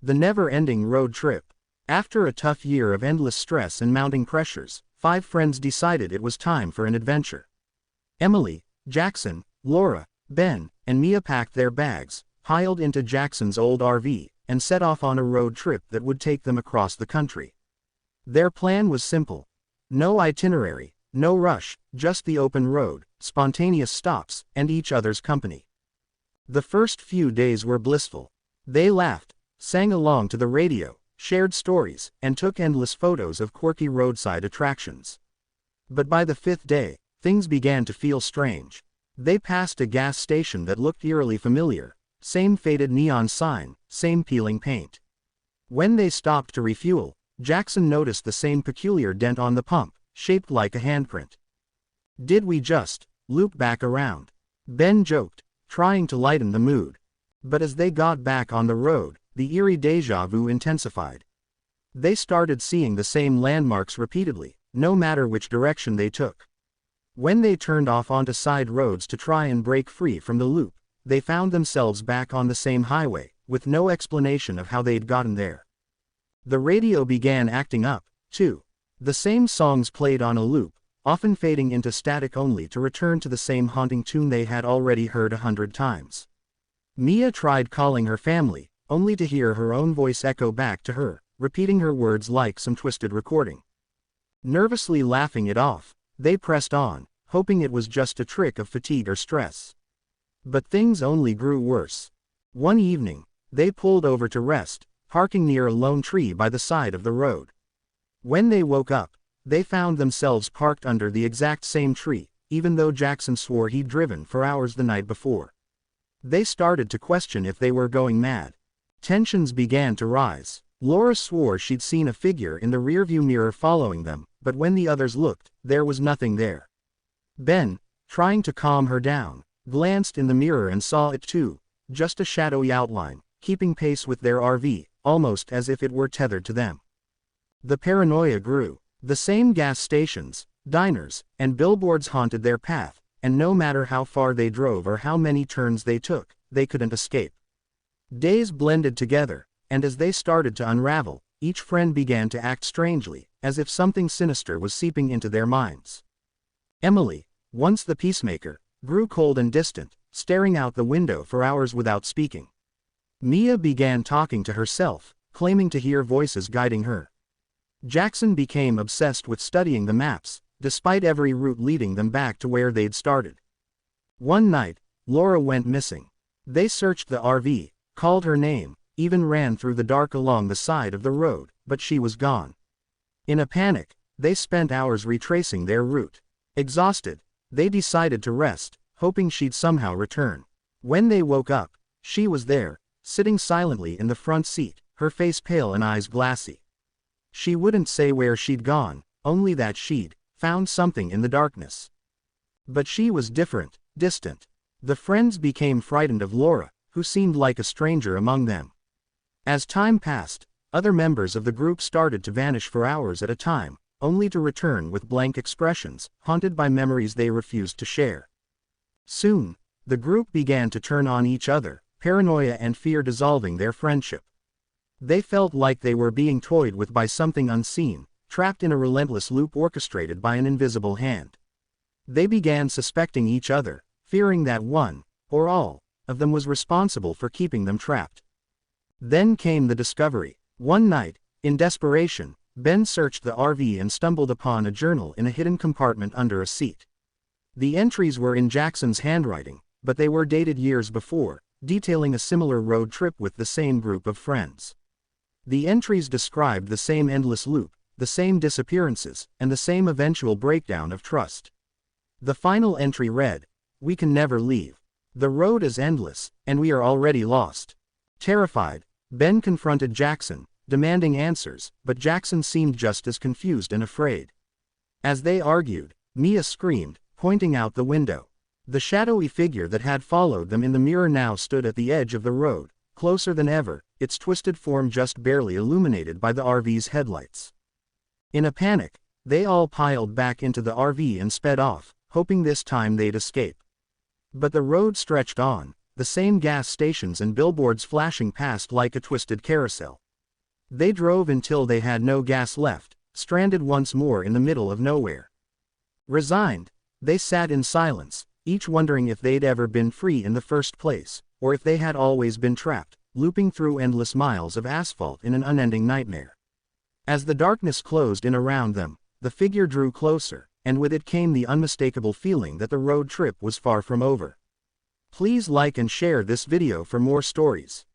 The never-ending road trip. After a tough year of endless stress and mounting pressures, 5 friends decided it was time for an adventure. Emily, Jackson, Laura, Ben, and Mia packed their bags, piled into Jackson's old RV, and set off on a road trip that would take them across the country. Their plan was simple. No itinerary, no rush, just the open road, spontaneous stops, and each other's company. The first few days were blissful. They laughed, sang along to the radio, shared stories, and took endless photos of quirky roadside attractions. But by the 5th day, things began to feel strange. They passed a gas station that looked eerily familiar, same faded neon sign, same peeling paint. When they stopped to refuel, Jackson noticed the same peculiar dent on the pump, shaped like a handprint. "Did we just loop back around?" Ben joked, trying to lighten the mood. But as they got back on the road, the eerie déjà vu intensified. They started seeing the same landmarks repeatedly, no matter which direction they took. When they turned off onto side roads to try and break free from the loop, they found themselves back on the same highway, with no explanation of how they'd gotten there. The radio began acting up, too. The same songs played on a loop, often fading into static only to return to the same haunting tune they had already heard 100 times. Mia tried calling her family, only to hear her own voice echo back to her, repeating her words like some twisted recording. Nervously laughing it off, they pressed on, hoping it was just a trick of fatigue or stress. But things only grew worse. One evening, they pulled over to rest, parking near a lone tree by the side of the road. When they woke up, they found themselves parked under the exact same tree, even though Jackson swore he'd driven for hours the night before. They started to question if they were going mad. Tensions began to rise. Laura swore she'd seen a figure in the rearview mirror following them, but when the others looked, there was nothing there. Ben, trying to calm her down, glanced in the mirror and saw it too, just a shadowy outline, keeping pace with their RV, almost as if it were tethered to them. The paranoia grew. The same gas stations, diners, and billboards haunted their path, and no matter how far they drove or how many turns they took, they couldn't escape. Days blended together, and as they started to unravel, each friend began to act strangely, as if something sinister was seeping into their minds. Emily, once the peacemaker, grew cold and distant, staring out the window for hours without speaking. Mia began talking to herself, claiming to hear voices guiding her. Jackson became obsessed with studying the maps, despite every route leading them back to where they'd started. One night, Laura went missing. They searched the RV, called her name, even ran through the dark along the side of the road, but she was gone. In a panic, they spent hours retracing their route. Exhausted, they decided to rest, hoping she'd somehow return. When they woke up, she was there, sitting silently in the front seat, her face pale and eyes glassy. She wouldn't say where she'd gone, only that she'd found something in the darkness. But she was different, distant. The friends became frightened of Laura, who seemed like a stranger among them. As time passed, other members of the group started to vanish for hours at a time, only to return with blank expressions, haunted by memories they refused to share. Soon, the group began to turn on each other, paranoia and fear dissolving their friendship. They felt like they were being toyed with by something unseen, trapped in a relentless loop orchestrated by an invisible hand. They began suspecting each other, fearing that one, or all, of them was responsible for keeping them trapped. Then came the discovery. One night, in desperation, Ben searched the RV and stumbled upon a journal in a hidden compartment under a seat. The entries were in Jackson's handwriting, but they were dated years before, detailing a similar road trip with the same group of friends. The entries described the same endless loop, the same disappearances, and the same eventual breakdown of trust. The final entry read, "We can never leave. The road is endless, and we are already lost." Terrified, Ben confronted Jackson, demanding answers, but Jackson seemed just as confused and afraid. As they argued, Mia screamed, pointing out the window. The shadowy figure that had followed them in the mirror now stood at the edge of the road, closer than ever, its twisted form just barely illuminated by the RV's headlights. In a panic, they all piled back into the RV and sped off, hoping this time they'd escape. But the road stretched on, the same gas stations and billboards flashing past like a twisted carousel. They drove until they had no gas left, stranded once more in the middle of nowhere. Resigned, they sat in silence, each wondering if they'd ever been free in the first place, or if they had always been trapped, looping through endless miles of asphalt in an unending nightmare. As the darkness closed in around them, the figure drew closer, and with it came the unmistakable feeling that the road trip was far from over. Please like and share this video for more stories.